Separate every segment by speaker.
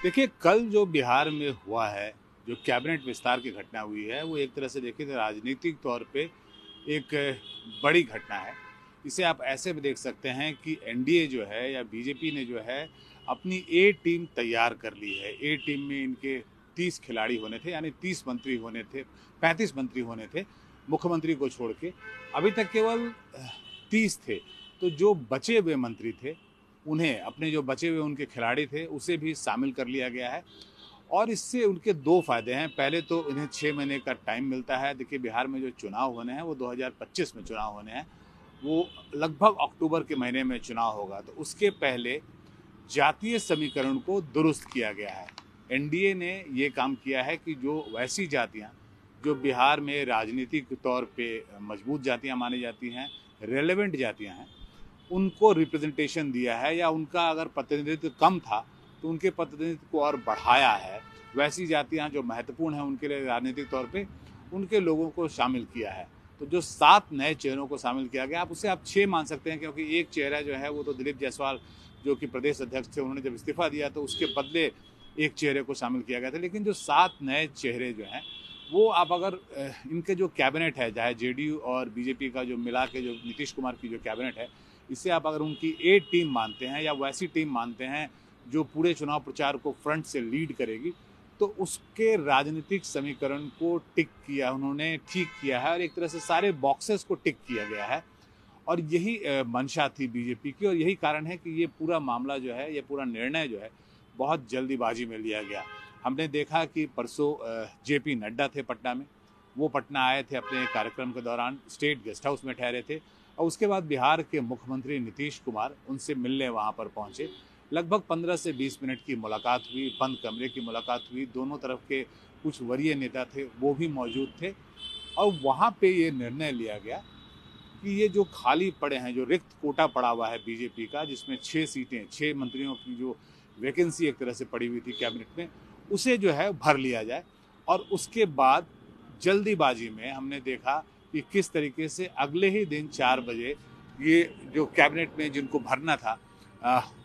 Speaker 1: देखिए, कल जो बिहार में हुआ है, जो कैबिनेट विस्तार की घटना हुई है, वो एक तरह से देखिए तो राजनीतिक तौर पे एक बड़ी घटना है। इसे आप ऐसे भी देख सकते हैं कि एनडीए जो है या बीजेपी ने जो है अपनी ए टीम तैयार कर ली है। ए टीम में इनके 30 खिलाड़ी होने थे, यानी 30 मंत्री होने थे, 35 मंत्री होने थे, मुख्यमंत्री को छोड़ के। अभी तक केवल 30 थे। तो जो बचे हुए मंत्री थे, उन्हें अपने जो बचे हुए उनके खिलाड़ी थे उसे भी शामिल कर लिया गया है। और इससे उनके दो फायदे हैं। पहले तो इन्हें 6 महीने का टाइम मिलता है। देखिए, बिहार में जो चुनाव होने हैं वो 2025 में चुनाव होने हैं। वो लगभग अक्टूबर के महीने में चुनाव होगा, तो उसके पहले जातीय समीकरण को दुरुस्त किया गया है। एनडीए ने ये काम किया है कि जो वैसी जातियां जो बिहार में राजनीतिक तौर पे मजबूत जातियां मानी जाती हैं, रेलेवेंट जातियां हैं, उनको रिप्रेजेंटेशन दिया है, या उनका अगर प्रतिनिधित्व कम था तो उनके प्रतिनिधित्व को और बढ़ाया है। वैसी जातियां जो महत्वपूर्ण हैं उनके लिए राजनीतिक तौर पे, उनके लोगों को शामिल किया है। तो जो 7 नए चेहरों को शामिल किया गया, आप उसे आप 6 मान सकते हैं, क्योंकि एक चेहरा जो है वो तो दिलीप जायसवाल जो कि प्रदेश अध्यक्ष थे, उन्होंने जब इस्तीफा दिया तो उसके बदले एक चेहरे को शामिल किया गया था। लेकिन जो 7 नए चेहरे जो हैं, वो आप अगर इनके जो कैबिनेट है, चाहे जेडीयू और बीजेपी का जो मिला के जो नीतीश कुमार की जो कैबिनेट है, इसे आप अगर उनकी ए टीम मानते हैं या वैसी टीम मानते हैं जो पूरे चुनाव प्रचार को फ्रंट से लीड करेगी, तो उसके राजनीतिक समीकरण को टिक किया उन्होंने, ठीक किया है, और एक तरह से सारे बॉक्सेस को टिक किया गया है। और यही मंशा थी बीजेपी की, और यही कारण है कि ये पूरा मामला जो है, ये पूरा निर्णय जो है, बहुत जल्दीबाजी में लिया गया। हमने देखा कि परसों जेपी नड्डा थे पटना में। वो पटना आए थे, अपने कार्यक्रम के दौरान स्टेट गेस्ट हाउस में ठहरे थे, और उसके बाद बिहार के मुख्यमंत्री नीतीश कुमार उनसे मिलने वहाँ पर पहुँचे। लगभग 15 से 20 मिनट की मुलाकात हुई, बंद कमरे की मुलाकात हुई। दोनों तरफ के कुछ वरीय नेता थे, वो भी मौजूद थे, और वहाँ पे ये निर्णय लिया गया कि ये जो खाली पड़े हैं, जो रिक्त कोटा पड़ा हुआ है बीजेपी का, जिसमें 6 सीटें, 6 मंत्रियों की जो वैकेंसी एक तरह से पड़ी हुई थी कैबिनेट में, उसे जो है भर लिया जाए। और उसके बाद जल्दीबाजी में हमने देखा कि किस तरीके से अगले ही दिन 4 बजे ये जो कैबिनेट में जिनको भरना था,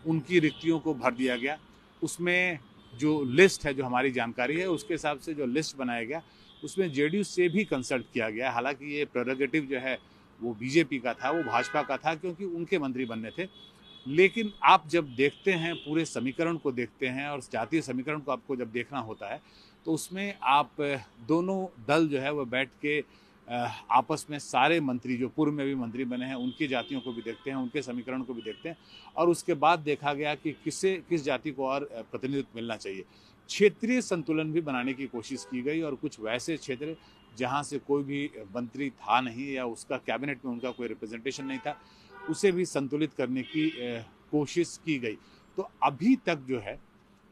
Speaker 1: उनकी रिक्तियों को भर दिया गया। उसमें जो लिस्ट है, जो हमारी जानकारी है उसके हिसाब से जो लिस्ट बनाया गया, उसमें जेडीयू से भी कंसल्ट किया गया। हालांकि ये प्रेरोगेटिव जो है वो बीजेपी का था, वो भाजपा का था, क्योंकि उनके मंत्री बनने थे। लेकिन आप जब देखते हैं, पूरे समीकरण को देखते हैं, और जातीय समीकरण को आपको जब देखना होता है, तो उसमें आप दोनों दल जो है वो बैठ के आपस में सारे मंत्री जो पूर्व में भी मंत्री बने हैं उनकी जातियों को भी देखते हैं, उनके समीकरण को भी देखते हैं, और उसके बाद देखा गया कि किस जाति को और प्रतिनिधित्व मिलना चाहिए। क्षेत्रीय संतुलन भी बनाने की कोशिश की गई, और कुछ वैसे क्षेत्र जहाँ से कोई भी मंत्री था नहीं, या उसका कैबिनेट में उनका कोई रिप्रेजेंटेशन नहीं था, उसे भी संतुलित करने की कोशिश की गई। तो अभी तक जो है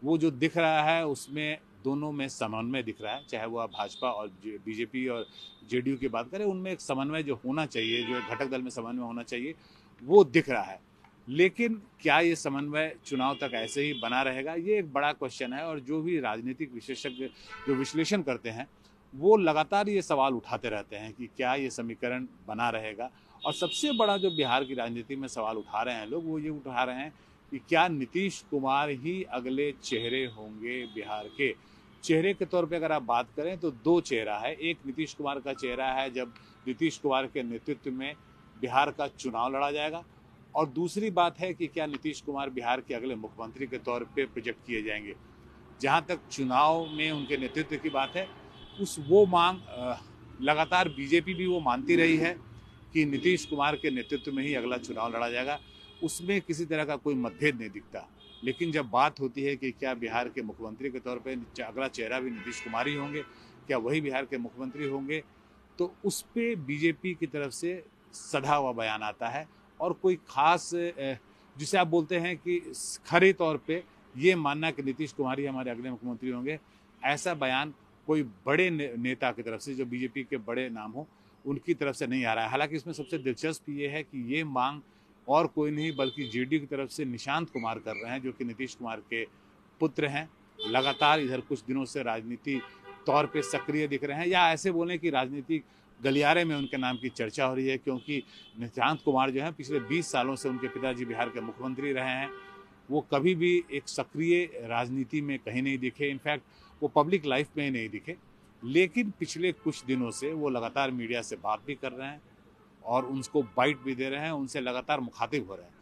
Speaker 1: वो जो दिख रहा है, उसमें दोनों में समन्वय दिख रहा है। चाहे वो आप भाजपा और बीजेपी और जेडीयू की बात करें, उनमें एक समन्वय जो होना चाहिए, जो घटक दल में समन्वय होना चाहिए, वो दिख रहा है। लेकिन क्या ये समन्वय चुनाव तक ऐसे ही बना रहेगा, ये एक बड़ा क्वेश्चन है। और जो भी राजनीतिक विशेषज्ञ जो विश्लेषण करते हैं, वो लगातार ये सवाल उठाते रहते हैं कि क्या ये समीकरण बना रहेगा। और सबसे बड़ा जो बिहार की राजनीति में सवाल उठा रहे हैं लोग, वो ये उठा रहे हैं कि क्या नीतीश कुमार ही अगले चेहरे होंगे बिहार के। चेहरे के तौर पे अगर आप बात करें तो दो चेहरा है। एक नीतीश कुमार का चेहरा है, जब नीतीश कुमार के नेतृत्व में बिहार का चुनाव लड़ा जाएगा, और दूसरी बात है कि क्या नीतीश कुमार बिहार के अगले मुख्यमंत्री के तौर पे प्रोजेक्ट किए जाएंगे। जहाँ तक चुनाव में उनके नेतृत्व की बात है, वो मांग लगातार बीजेपी भी वो मानती रही है कि नीतीश कुमार के नेतृत्व में ही अगला चुनाव लड़ा जाएगा। उसमें किसी तरह का कोई मतभेद नहीं दिखता। लेकिन जब बात होती है कि क्या बिहार के मुख्यमंत्री के तौर पे अगला चेहरा भी नीतीश कुमार ही होंगे, क्या वही बिहार के मुख्यमंत्री होंगे, तो उस पर बीजेपी की तरफ से सधा हुआ बयान आता है। और कोई खास जिसे आप बोलते हैं कि खरे तौर पे ये मानना कि नीतीश कुमार ही हमारे अगले मुख्यमंत्री होंगे, ऐसा बयान कोई बड़े नेता की तरफ से, जो बीजेपी के बड़े नाम हो, उनकी तरफ से नहीं आ रहा है। हालांकि इसमें सबसे दिलचस्प ये है कि ये मांग और कोई नहीं बल्कि जेडीयू की तरफ से निशांत कुमार कर रहे हैं, जो कि नीतीश कुमार के पुत्र हैं। लगातार इधर कुछ दिनों से राजनीति तौर पे सक्रिय दिख रहे हैं, या ऐसे बोलें कि राजनीतिक गलियारे में उनके नाम की चर्चा हो रही है, क्योंकि निशांत कुमार जो है पिछले 20 सालों से उनके पिताजी बिहार के मुख्यमंत्री रहे हैं। वो कभी भी एक सक्रिय राजनीति में कहीं नहीं दिखे, इनफैक्ट वो पब्लिक लाइफ में ही नहीं दिखे। लेकिन पिछले कुछ दिनों से वो लगातार मीडिया से बात भी कर रहे हैं और उनको बाइट भी दे रहे हैं, उनसे लगातार मुखातिब हो रहे हैं।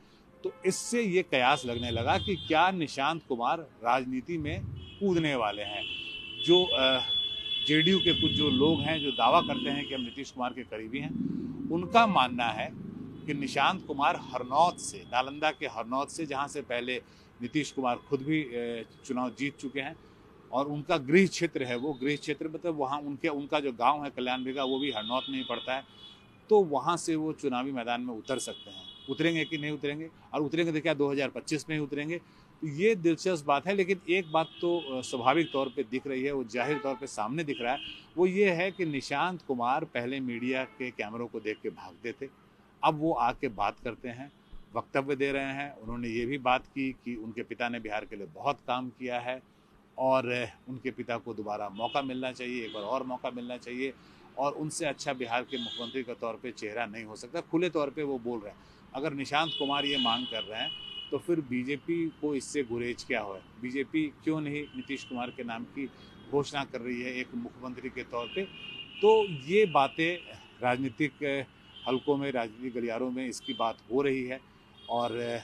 Speaker 1: तो इससे ये कयास लगने लगा कि क्या निशांत कुमार राजनीति में कूदने वाले हैं। जो जेडीयू के कुछ जो लोग हैं जो दावा करते हैं कि हम नीतीश कुमार के करीबी हैं, उनका मानना है कि निशांत कुमार हरनौत से, नालंदा के हरनौत से, जहां से पहले नीतीश कुमार खुद भी चुनाव जीत चुके हैं और उनका गृह क्षेत्र है, वो गृह क्षेत्र मतलब वहाँ उनका जो गांव है कल्याण बिगा, वो भी हरनौत में ही पड़ता है। तो वहाँ से वो चुनावी मैदान में उतर सकते हैं। उतरेंगे कि नहीं उतरेंगे, और उतरेंगे तो क्या 2025 में ही उतरेंगे, तो ये दिलचस्प बात है। लेकिन एक बात तो स्वाभाविक तौर पे दिख रही है, वो जाहिर तौर पे सामने दिख रहा है, वो ये है कि निशांत कुमार पहले मीडिया के कैमरों को देख के भागते थे, अब वो आके बात करते हैं, वक्तव्य दे रहे हैं। उन्होंने ये भी बात की कि उनके पिता ने बिहार के लिए बहुत काम किया है और उनके पिता को दोबारा मौका मिलना चाहिए, एक बार और मौका मिलना चाहिए, और उनसे अच्छा बिहार के मुख्यमंत्री के तौर पे चेहरा नहीं हो सकता। खुले तौर पे वो बोल रहे हैं। अगर निशांत कुमार ये मांग कर रहे हैं तो फिर बीजेपी को इससे गुरेज क्या हो? बीजेपी क्यों नहीं नीतीश कुमार के नाम की घोषणा कर रही है एक मुख्यमंत्री के तौर पे? तो ये बातें राजनीतिक हलकों में, राजनीतिक गलियारों में इसकी बात हो रही है और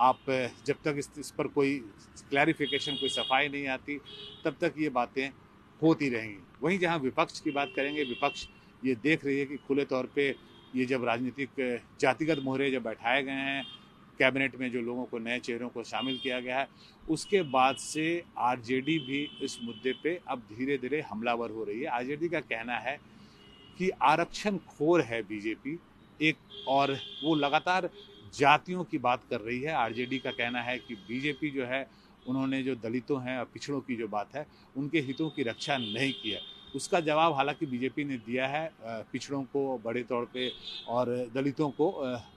Speaker 1: आप जब तक इस पर कोई क्लैरिफिकेशन, कोई सफाई नहीं आती, तब तक ये बातें होती रहेंगी। वहीं जहां विपक्ष की बात करेंगे, विपक्ष ये देख रही है कि खुले तौर पे ये जब राजनीतिक जातिगत मोहरे जब बैठाए गए हैं, कैबिनेट में जो लोगों को, नए चेहरों को शामिल किया गया है, उसके बाद से आरजेडी भी इस मुद्दे पे अब धीरे धीरे हमलावर हो रही है। आरजेडी का कहना है कि आरक्षण खोर है बीजेपी एक, और वो लगातार जातियों की बात कर रही है। आरजेडी का कहना है कि बीजेपी जो है, उन्होंने जो दलितों हैं और पिछड़ों की जो बात है, उनके हितों की रक्षा नहीं की है। उसका जवाब हालांकि बीजेपी ने दिया है, पिछड़ों को बड़े तौर पे और दलितों को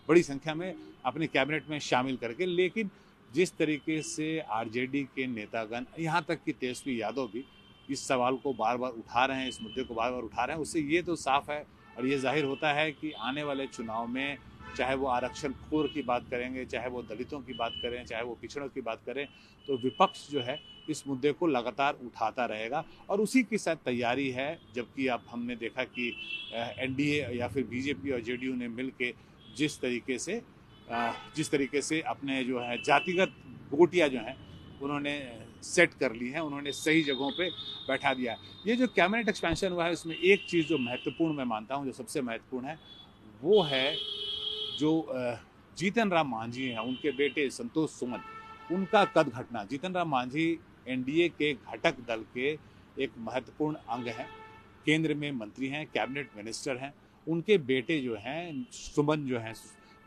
Speaker 1: बड़ी संख्या में अपने कैबिनेट में शामिल करके। लेकिन जिस तरीके से आरजेडी के नेतागण, यहाँ तक कि तेजस्वी यादव भी इस सवाल को बार बार उठा रहे हैं, इस मुद्दे को बार बार उठा रहे हैं, उससे ये तो साफ है और ये जाहिर होता है कि आने वाले चुनाव में चाहे वो आरक्षण खोर की बात करेंगे, चाहे वो दलितों की बात करें, चाहे वो पिछड़ों की बात करें, तो विपक्ष जो है इस मुद्दे को लगातार उठाता रहेगा और उसी की शायद तैयारी है। जबकि अब हमने देखा कि एनडीए या फिर बीजेपी और जेडीयू ने मिलके जिस तरीके से अपने जो है जातिगत गोटियां जो हैं उन्होंने सेट कर ली हैं, उन्होंने सही जगहों पे बैठा दिया। ये जो कैबिनेट एक्सपेंशन हुआ है, उसमें एक चीज़ जो महत्वपूर्ण मैं मानता हूँ, जो सबसे महत्वपूर्ण है, वो है जो जीतन राम मांझी हैं, उनके बेटे संतोष सुमन, उनका कद घटना। जीतन राम मांझी एनडीए के घटक दल के एक महत्वपूर्ण अंग हैं, केंद्र में मंत्री हैं, कैबिनेट मिनिस्टर हैं। उनके बेटे जो हैं सुमन जो हैं,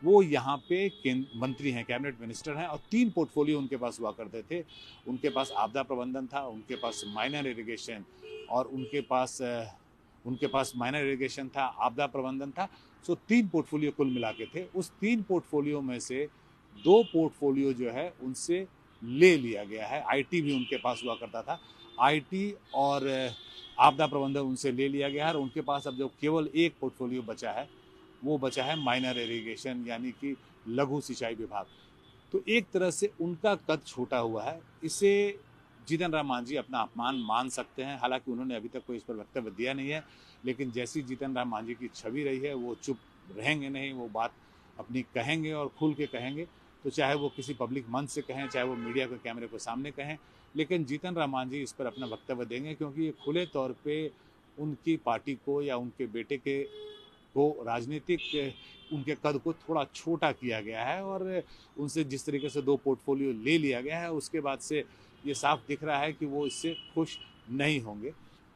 Speaker 1: वो यहाँ पे मंत्री हैं, कैबिनेट मिनिस्टर हैं और 3 पोर्टफोलियो उनके पास हुआ करते थे। उनके पास आपदा प्रबंधन था, उनके पास माइनर इरिगेशन और उनके पास माइनर इरिगेशन था, आपदा प्रबंधन था। सो 3 पोर्टफोलियो कुल मिला के थे। उस 3 पोर्टफोलियो में से 2 पोर्टफोलियो जो है उनसे ले लिया गया है। आईटी भी उनके पास हुआ करता था, आईटी और आपदा प्रबंधन उनसे ले लिया गया है और उनके पास अब जो केवल एक पोर्टफोलियो बचा है, वो बचा है माइनर इरिगेशन, यानी कि लघु सिंचाई विभाग। तो एक तरह से उनका कद छोटा हुआ है। इसे जीतन राम मांझी अपना अपमान मान सकते हैं। हालांकि उन्होंने अभी तक कोई इस पर वक्तव्य दिया नहीं है, लेकिन जैसी जीतन राम मांझी की छवि रही है, वो चुप रहेंगे नहीं, वो बात अपनी कहेंगे और खुल के कहेंगे। तो चाहे वो किसी पब्लिक मंच से कहें, चाहे वो मीडिया के कैमरे को सामने कहें, लेकिन जीतन राम मांझी इस पर अपना वक्तव्य देंगे, क्योंकि ये खुले तौर पे उनकी पार्टी को या उनके बेटे को राजनीतिक उनके कद को थोड़ा छोटा किया गया है और उनसे जिस तरीके से 2 पोर्टफोलियो ले लिया गया है, उसके बाद से ये साफ दिख रहा है कि वो इससे खुश नहीं होंगे।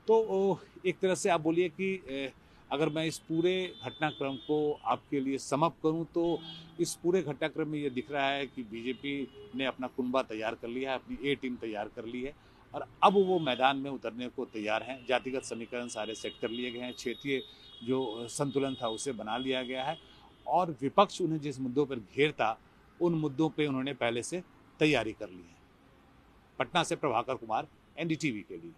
Speaker 1: तो एक तरह से आप बोलिए कि अगर मैं इस पूरे घटनाक्रम को आपके लिए सम अप करूं, तो इस पूरे घटनाक्रम में ये दिख रहा है कि बीजेपी ने अपना कुनबा तैयार कर लिया है, अपनी ए टीम तैयार कर ली है और अब वो मैदान में उतरने को तैयार हैं। जातिगत समीकरण सारे सेट कर लिए गए हैं, क्षेत्रीय जो संतुलन था उसे बना लिया गया है और विपक्ष उन्हें जिस मुद्दों पर घेरता, उन मुद्दों पे उन्होंने पहले से तैयारी कर ली है। पटना से प्रभाकर कुमार, एनडीटीवी के लिए।